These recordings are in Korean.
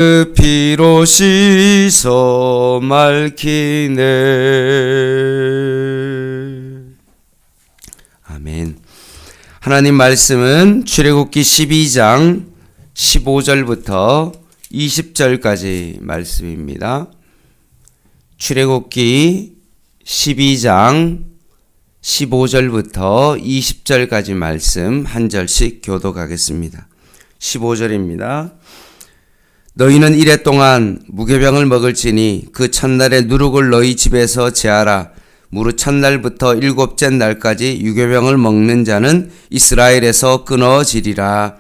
그 피로 씻어 맑히네. 아멘. 하나님 말씀은 출애굽기 12장 15절부터 20절까지 말씀입니다. 출애굽기 12장 15절부터 20절까지 말씀 한 절씩 교독하겠습니다. 15절입니다. 너희는 이레 동안 무교병을 먹을지니 그 첫날에 누룩을 너희 집에서 제하라. 무릇 첫날부터 일곱째 날까지 유교병을 먹는 자는 이스라엘에서 끊어지리라.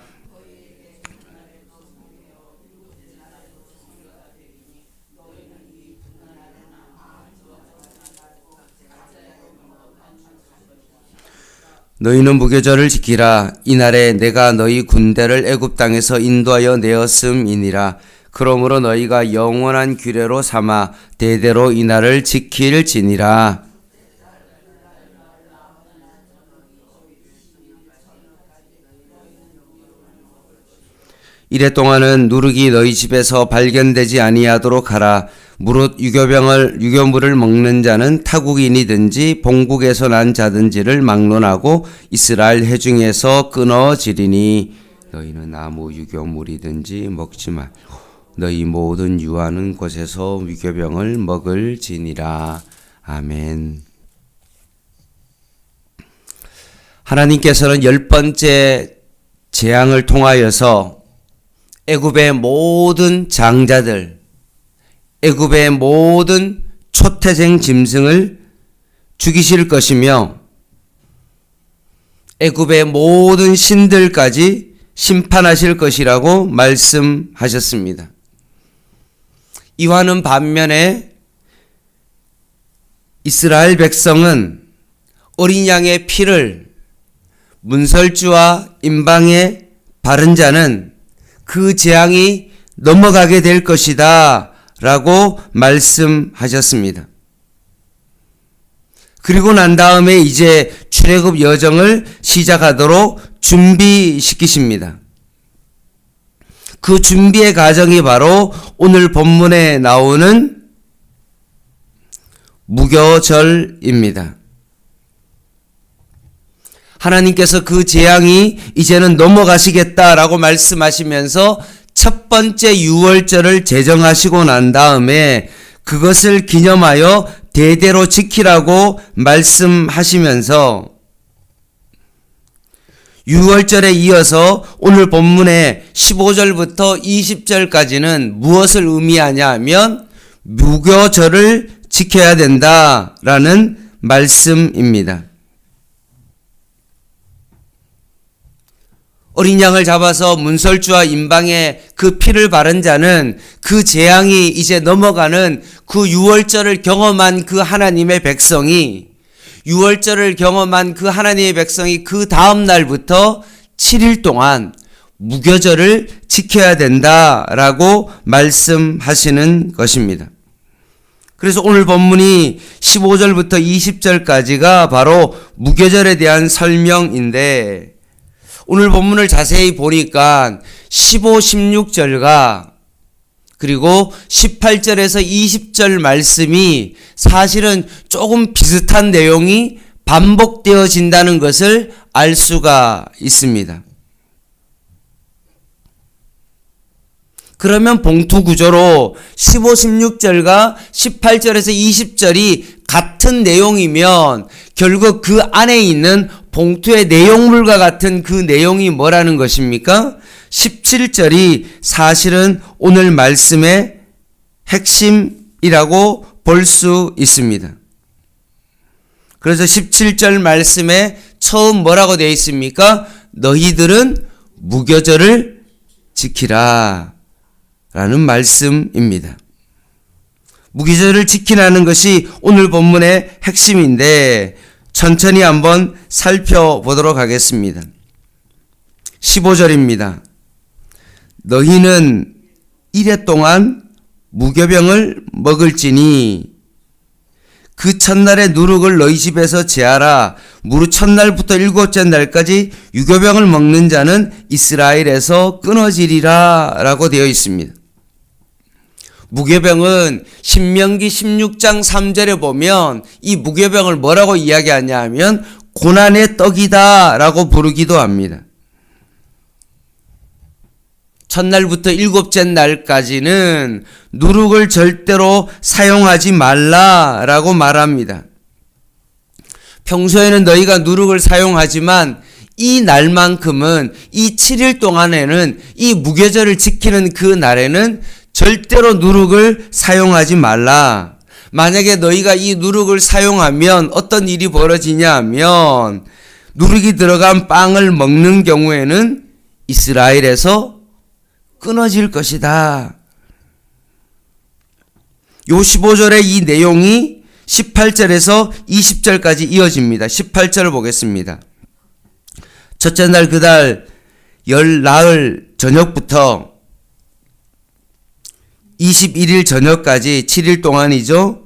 너희는 무교절을 지키라. 이날에 내가 너희 군대를 애굽 땅에서 인도하여 내었음이니라. 그러므로 너희가 영원한 규례로 삼아 대대로 이날을 지킬지니라. 이래 동안은 누룩이 너희 집에서 발견되지 아니하도록 하라. 무릇 유교물을 먹는 자는 타국인이든지 본국에서 난 자든지를 막론하고 이스라엘 회중에서 끊어지리니 너희는 아무 유교물이든지 먹지 말고 너희 모든 유하는 곳에서 유교병을 먹을지니라. 아멘. 하나님께서는 10번째 재앙을 통하여서 애굽의 모든 장자들, 애굽의 모든 초태생 짐승을 죽이실 것이며 애굽의 모든 신들까지 심판하실 것이라고 말씀하셨습니다. 이와는 반면에 이스라엘 백성은 어린 양의 피를 문설주와 임방에 바른 자는 그 재앙이 넘어가게 될 것이다 라고 말씀하셨습니다. 그리고 난 다음에 이제 출애굽 여정을 시작하도록 준비시키십니다. 그 준비의 과정이 바로 오늘 본문에 나오는 무교절입니다. 하나님께서 그 재앙이 이제는 넘어가시겠다라고 말씀하시면서 첫 번째 유월절을 제정하시고 난 다음에 그것을 기념하여 대대로 지키라고 말씀하시면서 유월절에 이어서 오늘 본문의 15절부터 20절까지는 무엇을 의미하냐 하면 무교절을 지켜야 된다라는 말씀입니다. 어린 양을 잡아서 문설주와 임방에 그 피를 바른 자는 그 재앙이 이제 넘어가는 그 유월절을 경험한 그 하나님의 백성이 유월절을 경험한 그 하나님의 백성이 그 다음 날부터 7일 동안 무교절을 지켜야 된다라고 말씀하시는 것입니다. 그래서 오늘 본문이 15절부터 20절까지가 바로 무교절에 대한 설명인데 오늘 본문을 자세히 보니까 15, 16절과 그리고 18절에서 20절 말씀이 사실은 조금 비슷한 내용이 반복되어진다는 것을 알 수가 있습니다. 그러면 봉투 구조로 15, 16절과 18절에서 20절이 같은 내용이면 결국 그 안에 있는 봉투의 내용물과 같은 그 내용이 뭐라는 것입니까? 17절이 사실은 오늘 말씀의 핵심이라고 볼 수 있습니다. 그래서 17절 말씀에 처음 뭐라고 되어 있습니까? 너희들은 무교절을 지키라 라는 말씀입니다. 무교절을 지키라는 것이 오늘 본문의 핵심인데 천천히 한번 살펴보도록 하겠습니다. 15절입니다. 너희는 이레 동안 무교병을 먹을지니 그 첫날에 누룩을 너희 집에서 제하라. 무릇 첫날부터 일곱째 날까지 유교병을 먹는 자는 이스라엘에서 끊어지리라 라고 되어 있습니다. 무교병은 신명기 16장 3절에 보면 이 무교병을 뭐라고 이야기하냐 하면 고난의 떡이다 라고 부르기도 합니다. 첫날부터 일곱째 날까지는 누룩을 절대로 사용하지 말라라고 말합니다. 평소에는 너희가 누룩을 사용하지만 이 날만큼은 이 7일 동안에는 이 무교절을 지키는 그 날에는 절대로 누룩을 사용하지 말라. 만약에 너희가 이 누룩을 사용하면 어떤 일이 벌어지냐 하면 누룩이 들어간 빵을 먹는 경우에는 이스라엘에서 끊어질 것이다. 요 15절의 이 내용이 18절에서 20절까지 이어집니다. 18절을 보겠습니다. 첫째 날 그달 열 나흘 저녁부터 21일 저녁까지 7일 동안이죠.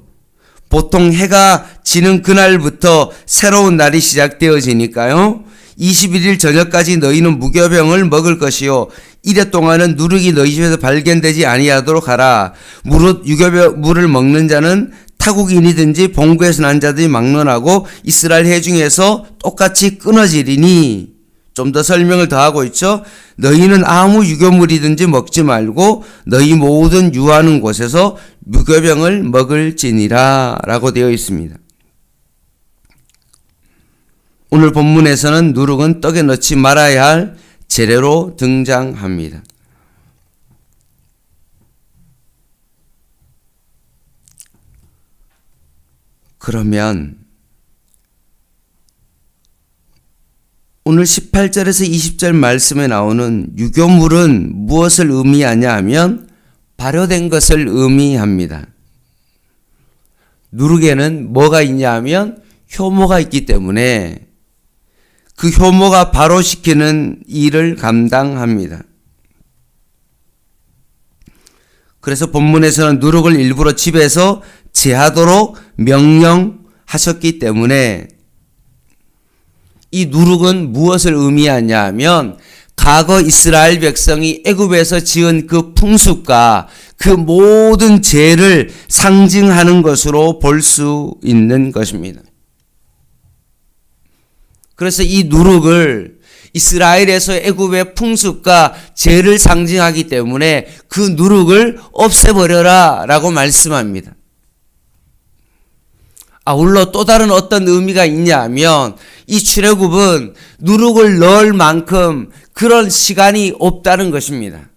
보통 해가 지는 그날부터 새로운 날이 시작되어지니까요. 21일 저녁까지 너희는 무교병을 먹을 것이요 이래 동안은 누룩이 너희 집에서 발견되지 아니하도록 하라. 무릇 물을 먹는 자는 타국인이든지 본국에서 난 자들이 막론하고 이스라엘 해 중에서 똑같이 끊어지리니. 좀 더 설명을 더하고 있죠. 너희는 아무 유교물이든지 먹지 말고 너희 모든 유하는 곳에서 무교병을 먹을지니라 라고 되어 있습니다. 오늘 본문에서는 누룩은 떡에 넣지 말아야 할 재료로 등장합니다. 그러면 오늘 18절에서 20절 말씀에 나오는 유교물은 무엇을 의미하냐 하면 발효된 것을 의미합니다. 누룩에는 뭐가 있냐 하면 효모가 있기 때문에 그 효모가 발효시키는 일을 감당합니다. 그래서 본문에서는 누룩을 일부러 집에서 제하도록 명령하셨기 때문에 이 누룩은 무엇을 의미하냐 하면 과거 이스라엘 백성이 애굽에서 지은 그 풍습과 그 모든 죄를 상징하는 것으로 볼 수 있는 것입니다. 그래서 이 누룩을 이스라엘에서 애굽의 풍습과 죄를 상징하기 때문에 그 누룩을 없애버려라 라고 말씀합니다. 아울러 또 다른 어떤 의미가 있냐 하면 이 출애굽은 누룩을 넣을 만큼 그런 시간이 없다는 것입니다.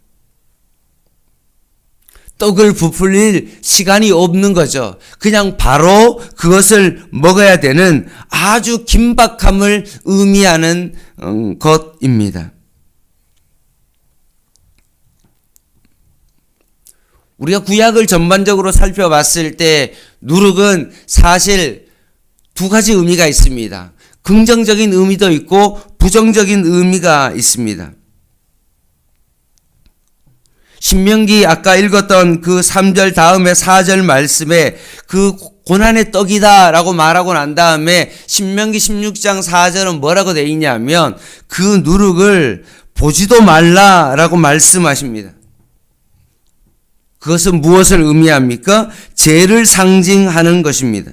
떡을 부풀릴 시간이 없는 거죠. 그냥 바로 그것을 먹어야 되는 아주 긴박함을 의미하는 것입니다. 우리가 구약을 전반적으로 살펴봤을 때 누룩은 사실 두 가지 의미가 있습니다. 긍정적인 의미도 있고 부정적인 의미가 있습니다. 신명기 아까 읽었던 그 3절 다음에 4절 말씀에 그 고난의 떡이다 라고 말하고 난 다음에 신명기 16장 4절은 뭐라고 되어 있냐면 그 누룩을 보지도 말라 라고 말씀하십니다. 그것은 무엇을 의미합니까? 죄를 상징하는 것입니다.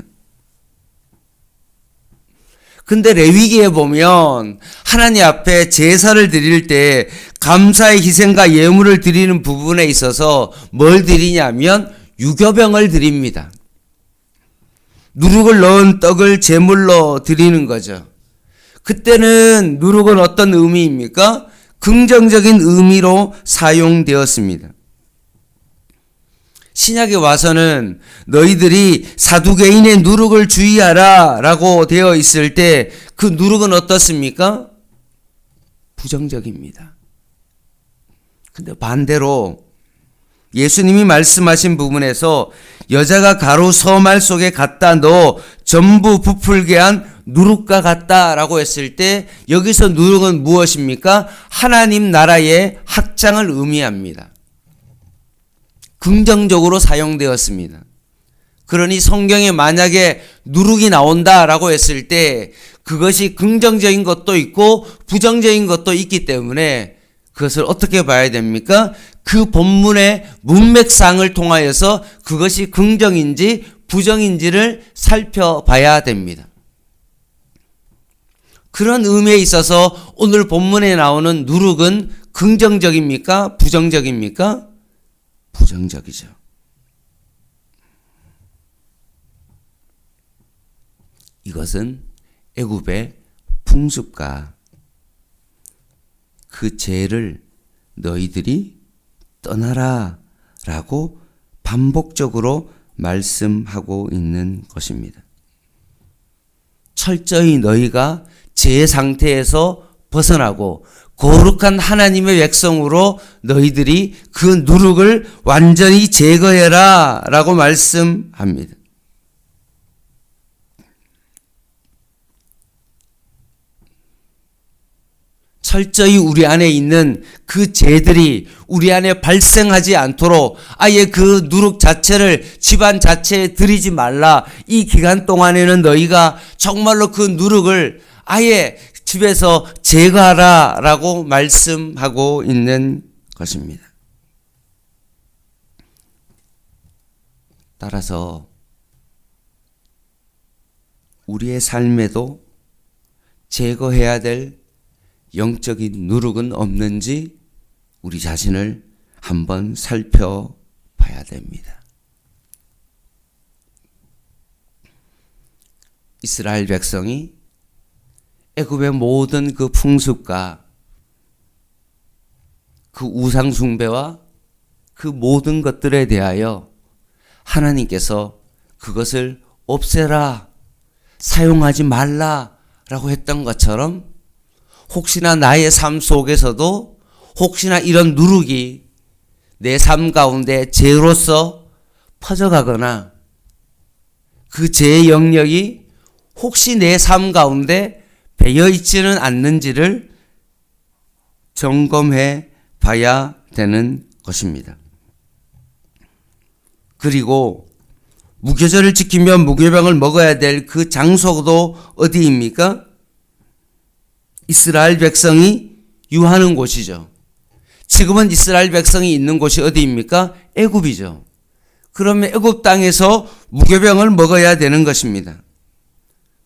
근데 레위기에 보면 하나님 앞에 제사를 드릴 때 감사의 희생과 예물을 드리는 부분에 있어서 뭘 드리냐면 유교병을 드립니다. 누룩을 넣은 떡을 제물로 드리는 거죠. 그때는 누룩은 어떤 의미입니까? 긍정적인 의미로 사용되었습니다. 신약에 와서는 너희들이 사두개인의 누룩을 주의하라 라고 되어 있을 때 그 누룩은 어떻습니까? 부정적입니다. 근데 반대로 예수님이 말씀하신 부분에서 여자가 가루 서말 속에 갖다 넣어 전부 부풀게 한 누룩과 같다라고 했을 때 여기서 누룩은 무엇입니까? 하나님 나라의 확장을 의미합니다. 긍정적으로 사용되었습니다. 그러니 성경에 만약에 누룩이 나온다라고 했을 때 그것이 긍정적인 것도 있고 부정적인 것도 있기 때문에 그것을 어떻게 봐야 됩니까? 그 본문의 문맥상을 통하여서 그것이 긍정인지 부정인지를 살펴봐야 됩니다. 그런 의미에 있어서 오늘 본문에 나오는 누룩은 긍정적입니까? 부정적입니까? 부정적이죠. 이것은 애굽의 풍습과 그 죄를 너희들이 떠나라 라고 반복적으로 말씀하고 있는 것입니다. 철저히 너희가 죄 상태에서 벗어나고 거룩한 하나님의 백성으로 너희들이 그 누룩을 완전히 제거해라 라고 말씀합니다. 철저히 우리 안에 있는 그 죄들이 우리 안에 발생하지 않도록 아예 그 누룩 자체를 집안 자체에 들이지 말라. 이 기간 동안에는 너희가 정말로 그 누룩을 아예 집에서 제거하라 라고 말씀하고 있는 것입니다. 따라서 우리의 삶에도 제거해야 될 영적인 누룩은 없는지 우리 자신을 한번 살펴봐야 됩니다. 이스라엘 백성이 애굽의 모든 그 풍습과 그 우상 숭배와 그 모든 것들에 대하여 하나님께서 그것을 없애라, 사용하지 말라라고 했던 것처럼 혹시나 나의 삶 속에서도 혹시나 이런 누룩이 내 삶 가운데 죄로서 퍼져가거나 그 죄의 영역이 혹시 내 삶 가운데 배어 있지는 않는지를 점검해 봐야 되는 것입니다. 그리고 무교절을 지키면 무교병을 먹어야 될 그 장소도 어디입니까? 이스라엘 백성이 유하는 곳이죠. 지금은 이스라엘 백성이 있는 곳이 어디입니까? 애굽이죠. 그러면 애굽 땅에서 무교병을 먹어야 되는 것입니다.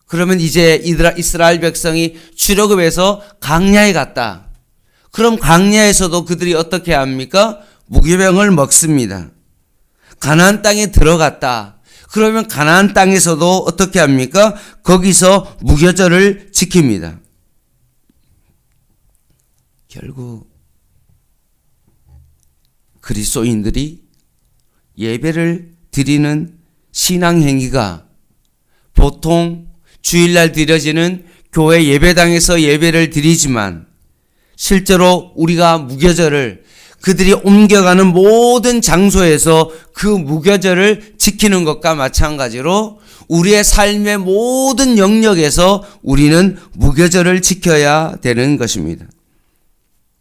그러면 이제 이스라엘 백성이 출애굽해서 광야에 갔다. 그럼 광야에서도 그들이 어떻게 합니까? 무교병을 먹습니다. 가나안 땅에 들어갔다. 그러면 가나안 땅에서도 어떻게 합니까? 거기서 무교절을 지킵니다. 결국 그리스도인들이 예배를 드리는 신앙 행위가 보통 주일날 드려지는 교회 예배당에서 예배를 드리지만 실제로 우리가 무교절을 그들이 옮겨가는 모든 장소에서 그 무교절을 지키는 것과 마찬가지로 우리의 삶의 모든 영역에서 우리는 무교절을 지켜야 되는 것입니다.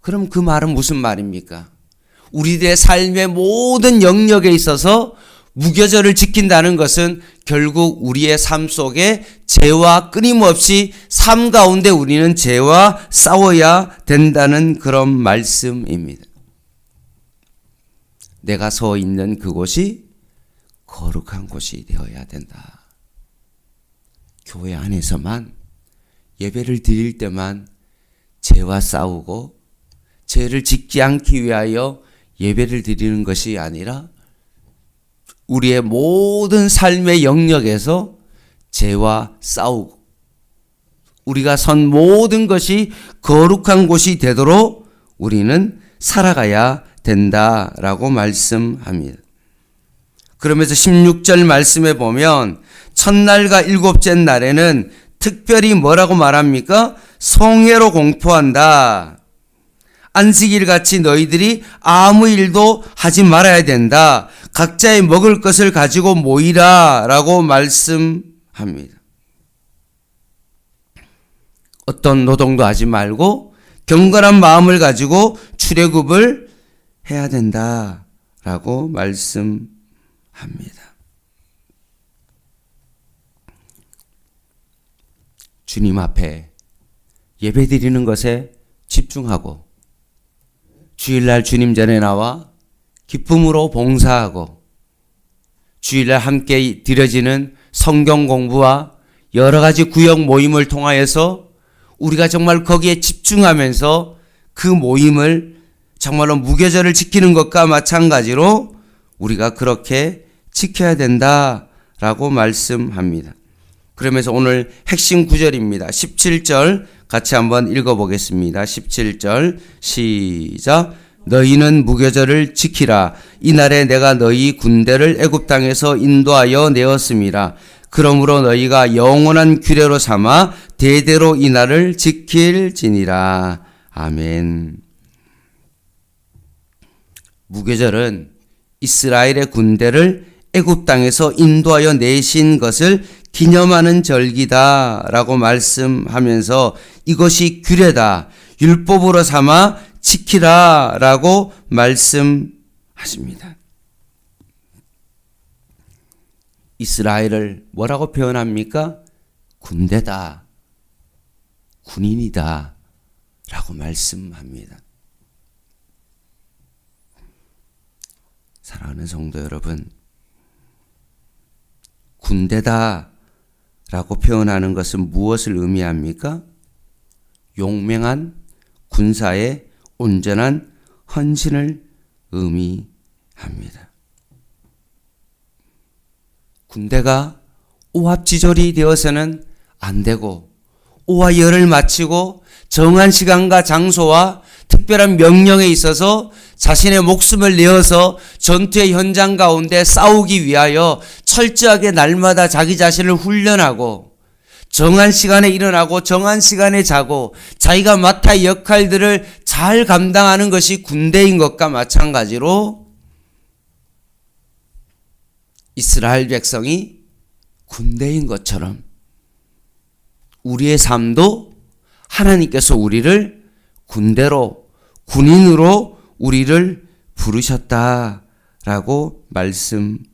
그럼 그 말은 무슨 말입니까? 우리들의 삶의 모든 영역에 있어서 무교절을 지킨다는 것은 결국 우리의 삶 속에 죄와 끊임없이 삶 가운데 우리는 죄와 싸워야 된다는 그런 말씀입니다. 내가 서 있는 그곳이 거룩한 곳이 되어야 된다. 교회 안에서만 예배를 드릴 때만 죄와 싸우고 죄를 짓지 않기 위하여 예배를 드리는 것이 아니라 우리의 모든 삶의 영역에서 죄와 싸우고 우리가 선 모든 것이 거룩한 곳이 되도록 우리는 살아가야 된다라고 말씀합니다. 그러면서 16절 말씀에 보면 첫날과 일곱째 날에는 특별히 뭐라고 말합니까? 성회로 공포한다. 안식일 같이 너희들이 아무 일도 하지 말아야 된다. 각자의 먹을 것을 가지고 모이라 라고 말씀합니다. 어떤 노동도 하지 말고 경건한 마음을 가지고 출애굽을 해야 된다 라고 말씀합니다. 주님 앞에 예배드리는 것에 집중하고 주일날 주님 전에 나와 기쁨으로 봉사하고 주일날 함께 드려지는 성경 공부와 여러 가지 구역 모임을 통하여서 우리가 정말 거기에 집중하면서 그 모임을 정말로 무교절을 지키는 것과 마찬가지로 우리가 그렇게 지켜야 된다라고 말씀합니다. 그러면서 오늘 핵심 구절입니다. 17절 같이 한번 읽어보겠습니다. 17절 시작. 너희는 무교절을 지키라. 이날에 내가 너희 군대를 애굽 땅에서 인도하여 내었음이라. 그러므로 너희가 영원한 규례로 삼아 대대로 이날을 지킬지니라. 아멘. 무교절은 이스라엘의 군대를 애굽 땅에서 인도하여 내신 것을 기념하는 절기다라고 말씀하면서 이것이 규례다, 율법으로 삼아 지키라라고 말씀하십니다. 이스라엘을 뭐라고 표현합니까? 군대다, 군인이다 라고 말씀합니다. 사랑하는 성도 여러분, 군대다 라고 표현하는 것은 무엇을 의미합니까? 용맹한 군사의 온전한 헌신을 의미합니다. 군대가 오합지졸이 되어서는 안 되고 오와 열을 마치고 정한 시간과 장소와 특별한 명령에 있어서 자신의 목숨을 내어서 전투의 현장 가운데 싸우기 위하여 철저하게 날마다 자기 자신을 훈련하고 정한 시간에 일어나고 정한 시간에 자고 자기가 맡아 할 역할들을 잘 감당하는 것이 군대인 것과 마찬가지로 이스라엘 백성이 군대인 것처럼 우리의 삶도 하나님께서 우리를 군대로, 군인으로 우리를 부르셨다라고 말씀하십니다.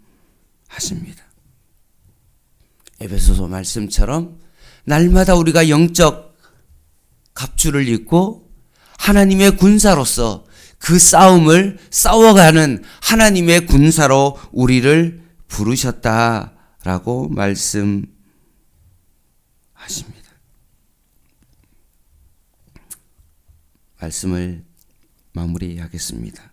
에베소서 말씀처럼 날마다 우리가 영적 갑주를 입고 하나님의 군사로서 그 싸움을 싸워가는 하나님의 군사로 우리를 부르셨다라고 말씀하십니다. 말씀을 마무리하겠습니다.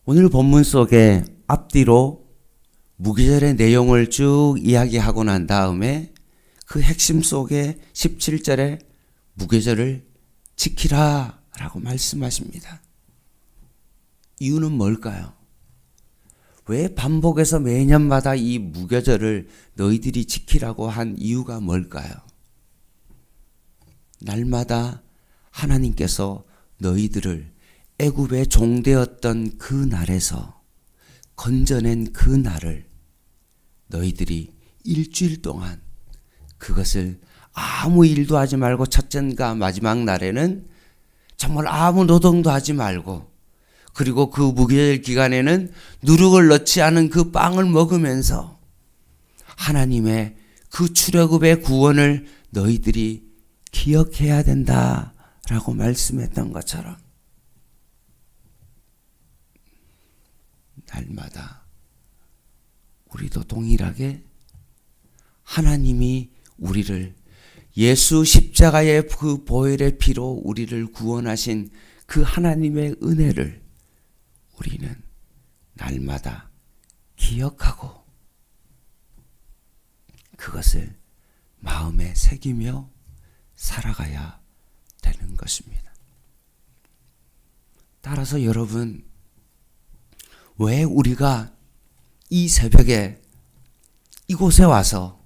오늘 본문 속에 앞뒤로 무교절의 내용을 쭉 이야기하고 난 다음에 그 핵심 속에 17절에 무교절을 지키라 라고 말씀하십니다. 이유는 뭘까요? 왜 반복해서 매년마다 이 무교절을 너희들이 지키라고 한 이유가 뭘까요? 날마다 하나님께서 너희들을 애굽의 종되었던 그 날에서 건져낸 그 날을 너희들이 일주일 동안 그것을 아무 일도 하지 말고 첫째과 마지막 날에는 정말 아무 노동도 하지 말고 그리고 그 무교절 기간에는 누룩을 넣지 않은 그 빵을 먹으면서 하나님의 그 출애굽의 구원을 너희들이 기억해야 된다라고 말씀했던 것처럼 날마다 우리도 동일하게 하나님이 우리를 예수 십자가의 그 보혈의 피로 우리를 구원하신 그 하나님의 은혜를 우리는 날마다 기억하고 그것을 마음에 새기며 살아가야 되는 것입니다. 따라서 여러분, 왜 우리가 이 새벽에 이곳에 와서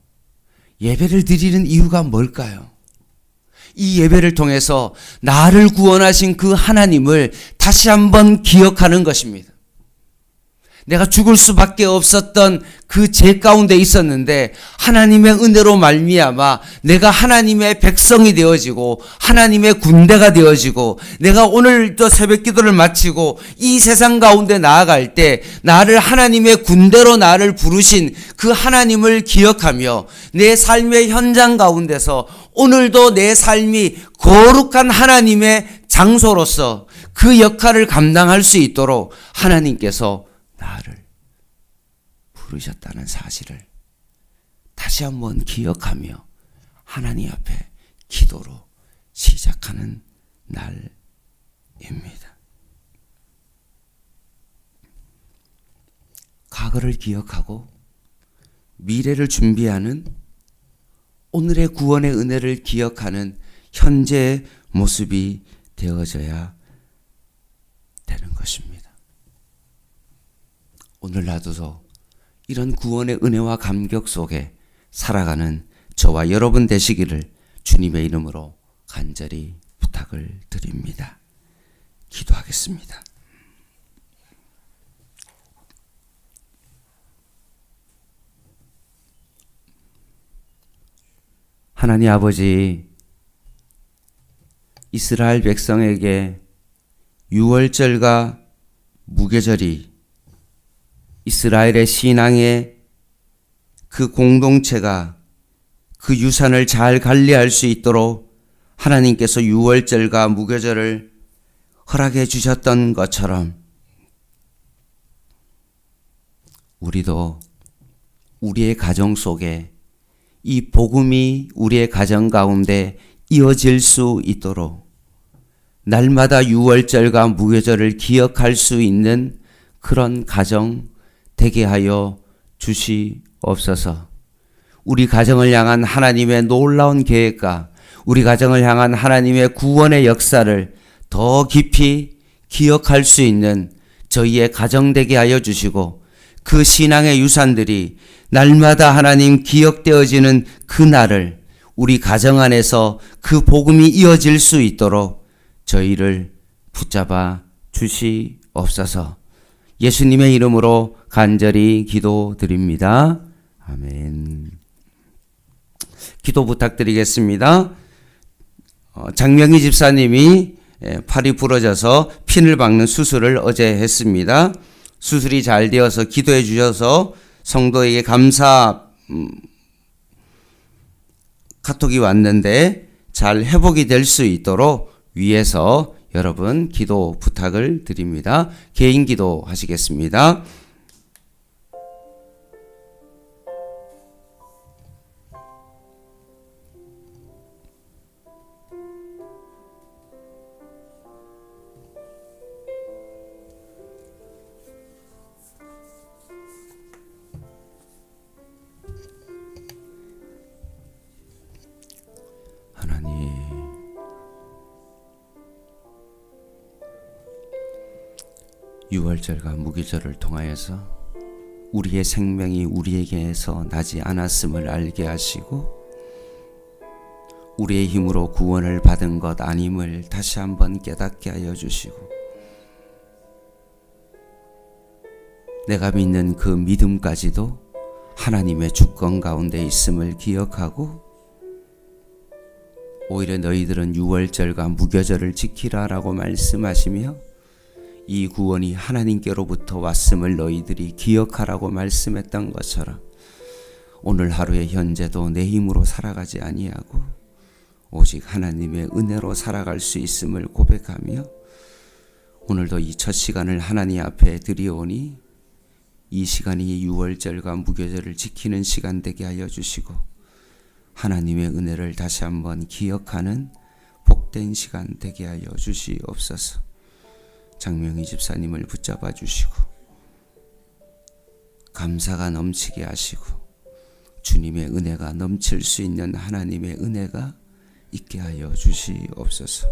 예배를 드리는 이유가 뭘까요? 이 예배를 통해서 나를 구원하신 그 하나님을 다시 한번 기억하는 것입니다. 내가 죽을 수밖에 없었던 그 죄 가운데 있었는데 하나님의 은혜로 말미암아 내가 하나님의 백성이 되어지고 하나님의 군대가 되어지고 내가 오늘도 새벽 기도를 마치고 이 세상 가운데 나아갈 때 나를 하나님의 군대로 나를 부르신 그 하나님을 기억하며 내 삶의 현장 가운데서 오늘도 내 삶이 거룩한 하나님의 장소로서 그 역할을 감당할 수 있도록 하나님께서 나를 부르셨다는 사실을 다시 한번 기억하며 하나님 앞에 기도로 시작하는 날입니다. 과거를 기억하고 미래를 준비하는 오늘의 구원의 은혜를 기억하는 현재의 모습이 되어져야 되는 것입니다. 오늘 나도 이런 구원의 은혜와 감격 속에 살아가는 저와 여러분 되시기를 주님의 이름으로 간절히 부탁을 드립니다. 기도하겠습니다. 하나님 아버지, 이스라엘 백성에게 유월절과 무교절이 이스라엘의 신앙의 그 공동체가 그 유산을 잘 관리할 수 있도록 하나님께서 유월절과 무교절을 허락해 주셨던 것처럼 우리도 우리의 가정 속에 이 복음이 우리의 가정 가운데 이어질 수 있도록 날마다 유월절과 무교절을 기억할 수 있는 그런 가정 되게 하여 주시옵소서. 우리 가정을 향한 하나님의 놀라운 계획과 우리 가정을 향한 하나님의 구원의 역사를 더 깊이 기억할 수 있는 저희의 가정 되게 하여 주시고 그 신앙의 유산들이 날마다 하나님 기억되어지는 그 날을 우리 가정 안에서 그 복음이 이어질 수 있도록 저희를 붙잡아 주시옵소서. 예수님의 이름으로 간절히 기도드립니다. 아멘. 기도 부탁드리겠습니다. 장명희 집사님이 팔이 부러져서 핀을 박는 수술을 어제 했습니다. 수술이 잘 되어서 기도해 주셔서 성도에게 감사 카톡이 왔는데 잘 회복이 될 수 있도록 위에서 여러분 기도 부탁을 드립니다. 개인 기도 하시겠습니다. 하나님, 유월절과 무교절을 통하여서 우리의 생명이 우리에게서 나지 않았음을 알게 하시고 우리의 힘으로 구원을 받은 것 아님을 다시 한번 깨닫게 하여 주시고 내가 믿는 그 믿음까지도 하나님의 주권 가운데 있음을 기억하고 오히려 너희들은 유월절과 무교절을 지키라라고 말씀하시며 이 구원이 하나님께로부터 왔음을 너희들이 기억하라고 말씀했던 것처럼 오늘 하루의 현재도 내 힘으로 살아가지 아니하고 오직 하나님의 은혜로 살아갈 수 있음을 고백하며 오늘도 이 첫 시간을 하나님 앞에 드리오니 이 시간이 유월절과 무교절을 지키는 시간 되게 하여 주시고 하나님의 은혜를 다시 한번 기억하는 복된 시간 되게 하여 주시옵소서. 장명희 집사님을 붙잡아 주시고 감사가 넘치게 하시고 주님의 은혜가 넘칠 수 있는 하나님의 은혜가 있게 하여 주시옵소서.